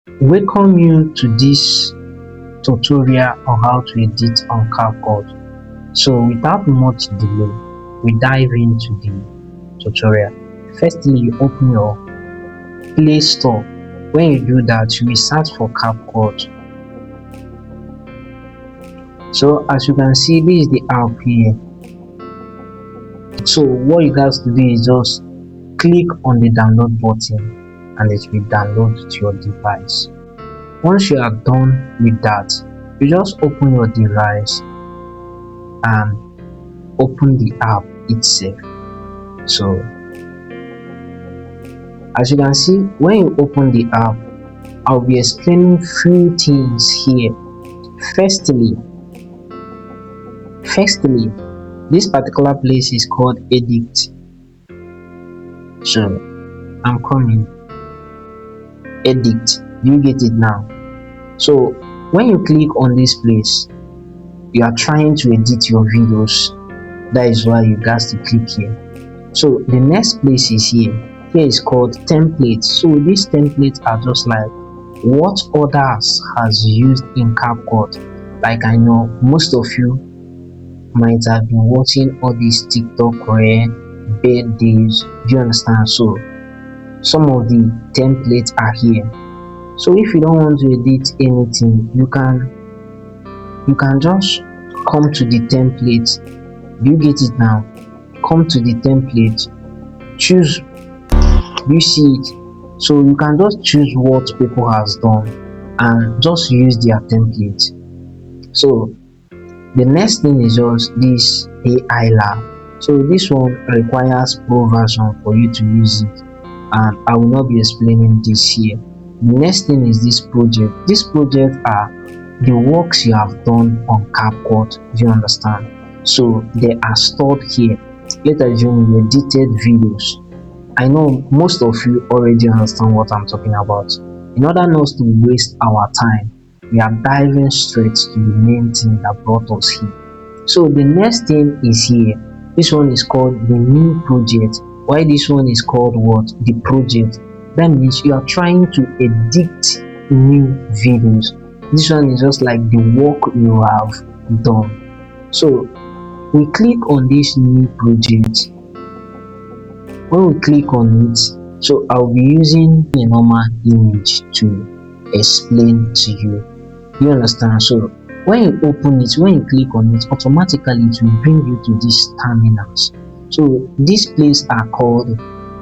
Welcome you to this tutorial on how to edit on CapCut. So without much delay, we dive into the tutorial. Firstly, you open your Play Store. When you do that, you will search for CapCut. So as you can see, this is the app here. So what you guys to do is just click on the download button and it will download to your device. Once you are done with that, you just open your device and open the app itself. So as you can see, when you open the app, I'll be explaining few things here. Firstly, this particular place is called edit. So I'm coming. Edit. You get it now? So when you click on this place, you are trying to edit your videos. That is why you got to click here. So the next place is here. Here is called templates. So these templates are just like what others has used in CapCut. Like I know most of you might have been watching all these TikTok birthdays. Do you understand? So some of the templates are here. So if you don't want to edit anything, you can just come to the template. You get it now? Come to the template, choose. You see it? So you can just choose what people has done and just use their template. So the next thing is just this AI lab. So this one requires pro version for you to use it, and I will not be explaining this here. The next thing is this project. This project are the works you have done on CapCut. Do you understand? So they are stored here. Let's assume you edited videos. I know most of you already understand what I'm talking about. In order not to waste our time, we are diving straight to the main thing that brought us here. So the next thing is here. This one is called the new project. Why this one is called what? The project. That means you are trying to edit new videos. This one is just like the work you have done. So we click on this new project. When we click on it, so I'll be using a normal image to explain to you. You understand? So when you open it, when you click on it, automatically it will bring you to these terminals. So these places are called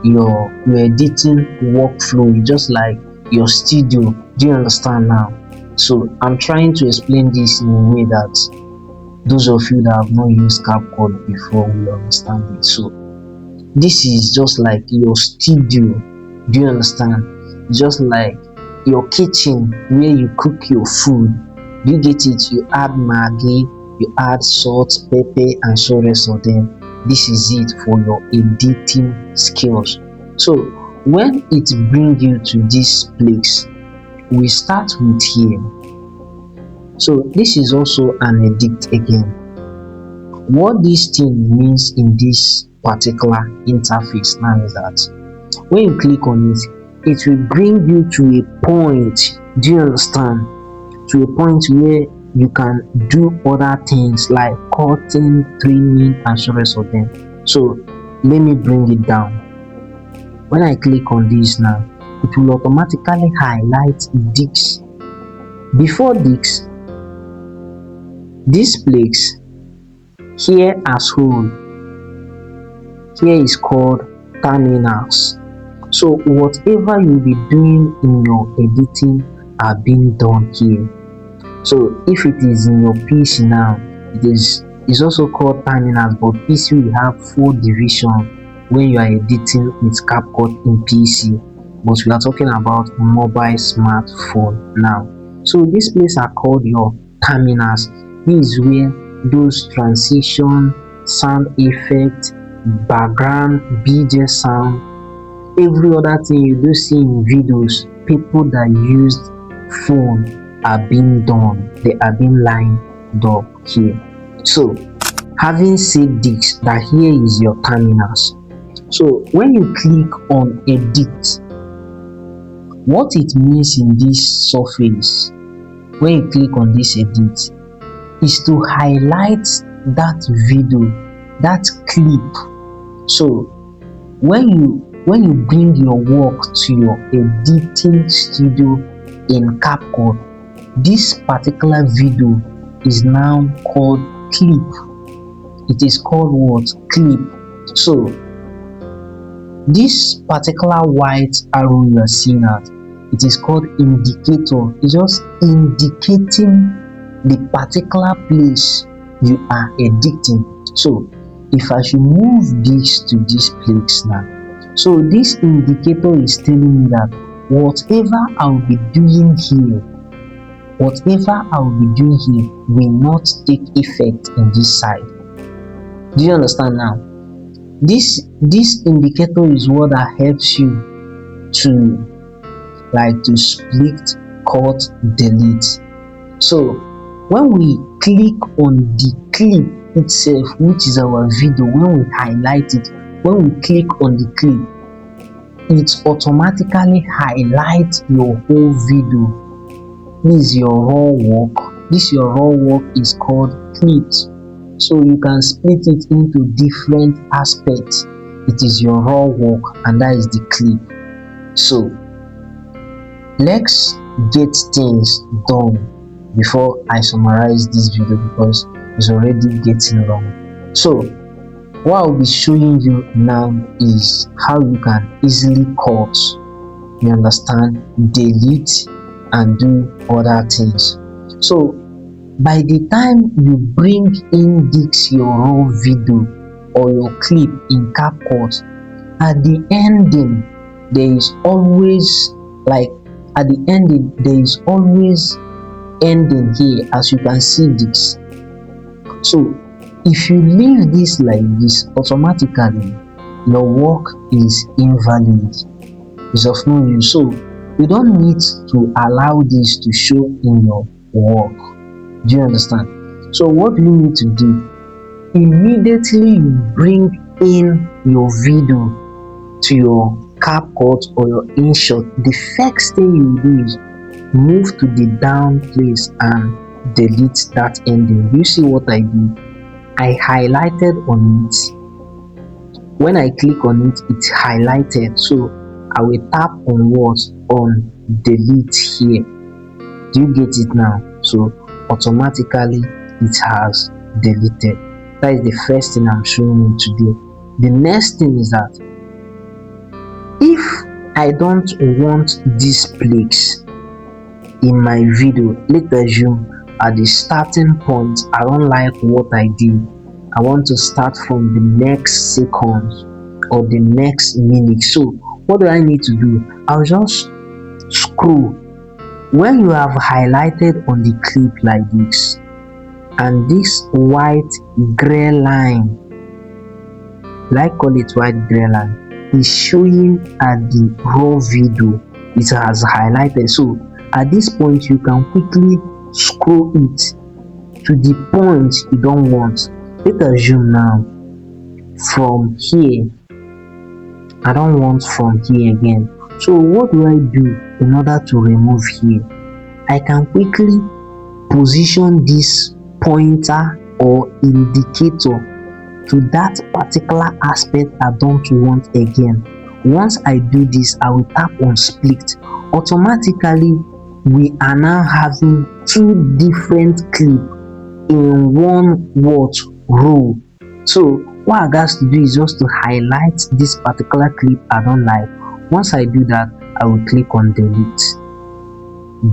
your editing workflow, just like your studio. Do you understand now? So I'm trying to explain this in a way that those of you that have not used CapCut before will understand it. So this is just like your studio. Do you understand? Just like your kitchen where you cook your food. You get it? You add maggi, you add salt, pepper, and so rest of them. This is it for your editing skills. So when it brings you to this place, we start with here. So this is also an edit again. What this thing means in this particular interface now is that when you click on it, it will bring you to a point. Do you understand? To a point where you can do other things like cutting, trimming, and so rest of them. So let me bring it down. When I click on this now, it will automatically highlight disks. Before disks, this place here as whole, here is called terminals. So whatever you'll be doing in your editing are being done here. So if it is in your PC now, it's also called terminals, but PC will have 4 divisions when you are editing with CapCut in PC, but we are talking about mobile smartphone now. So this place are called your terminals. This is where those transition, sound effect, background, BJ sound, every other thing you do see in videos, people that used phone are being done. They are being lined up here. So having said this, that here is your terminals. So when you click on edit, What it means in this surface when you click on this edit is to highlight that video, that clip. So when you bring your work to your editing studio in CapCut, this particular video is now called clip. It is called what? Clip. So this particular white arrow you are seeing at, it is called indicator. It's just indicating the particular place you are editing. So if I should move this to this place now, so this indicator is telling me that whatever I'll be doing here, will not take effect in this side. Do you understand now? This indicator is what that helps you to split, cut, delete. So when we click on the clip itself, which is our video, when we highlight it, when we click on the clip, it automatically highlights your whole video. This is your raw work. This your raw work is called clips. So you can split it into different aspects. It is your raw work, and that is the clip. So let's get things done before I summarize this video, because it's already getting long. So what I'll be showing you now is how you can easily cut, you understand, delete, and do other things. So by the time you bring in this your raw video or your clip in CapCut, at the ending there is always ending here, as you can see this. So if you leave this like this, automatically your work is invalid, is of no use. So you don't need to allow this to show in your work. Do you understand? So what do you need to do? Immediately you bring in your video to your CapCut or your InShot, the first thing you do is move to the down place and delete that ending. You see what I did? I highlighted on it. When I click on it, it's highlighted. So I will tap on what? On delete here. Do you get it now? So automatically it has deleted. That is the first thing I'm showing you today. The next thing is that if I don't want this place in my video, let's assume at the starting point I don't like what I did, I want to start from the next second or the next minute. So what do I need to do? I'll just scroll. When you have highlighted on the clip like this, and this white gray line, like call it white gray line, is showing at the raw video, it has highlighted. So at this point you can quickly scroll it to the point you don't want. Let's assume now from here, I don't want from here again. So what do I do in order to remove here? I can quickly position this pointer or indicator to that particular aspect I don't want again. Once I do this, I will tap on split. Automatically we are now having two different clips in one row. So what I got to do is just to highlight this particular clip I don't like. Once I do that, I will click on delete.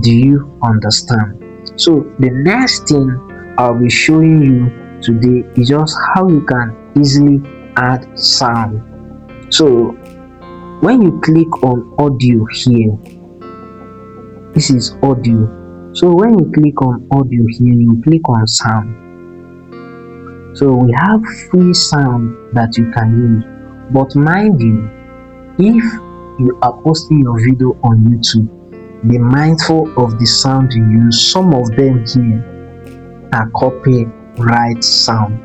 Do you understand? So the next thing I'll be showing you today is just how you can easily add sound. So when you click on audio here, this is audio. So when you click on audio here, you click on sound. So we have free sound that you can use, but mind you, if you are posting your video on YouTube, be mindful of the sound you use. Some of them here are copyright sound.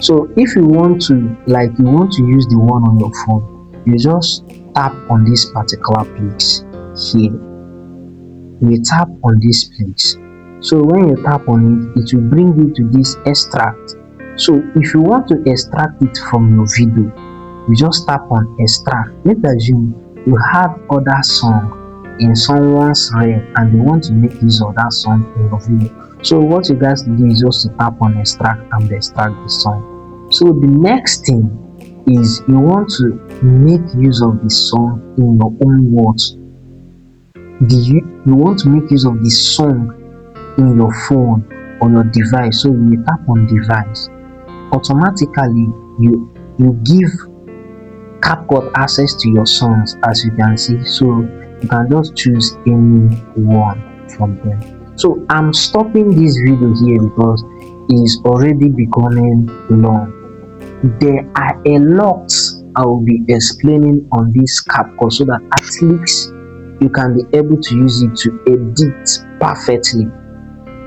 So if you want to use the one on your phone, you just tap on this particular place here. you tap on this place. So when you tap on it, it will bring you to this extract. So if you want to extract it from your video, you just tap on extract. Let's assume you have other song in someone's reel and they want to make use of that song in your video. So what you guys do is just to tap on extract and extract the song. So the next thing is you want to make use of the song in your own words. You want to make use of the song in your phone or your device. So you tap on device. Automatically you give CapCut access to your songs, as you can see. So you can just choose any one from them. So I'm stopping this video here because it's already becoming long. There are a lot I will be explaining on this CapCut so that at least you can be able to use it to edit perfectly.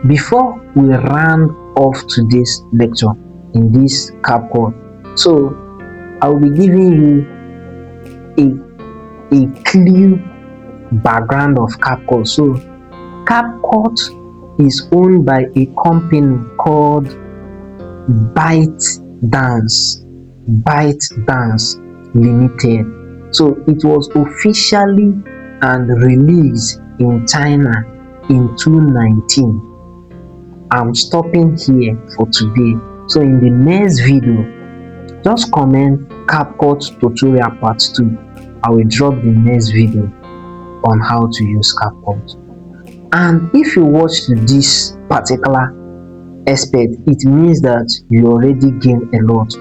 Before we round off today's lecture in this CapCut, so I will be giving you a clear background of CapCut. So CapCut is owned by a company called ByteDance Limited. So it was officially and released in China in 2019. I'm stopping here for today. So in the next video, just comment CapCut tutorial part 2. I will drop the next video on how to use CapCut. And if you watch this particular aspect, it means that you already gained a lot.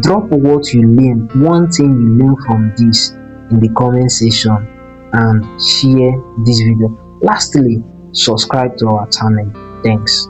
Drop what you learned, one thing you learned from this in the comment section, and share this video. Lastly, subscribe to our channel. Thanks.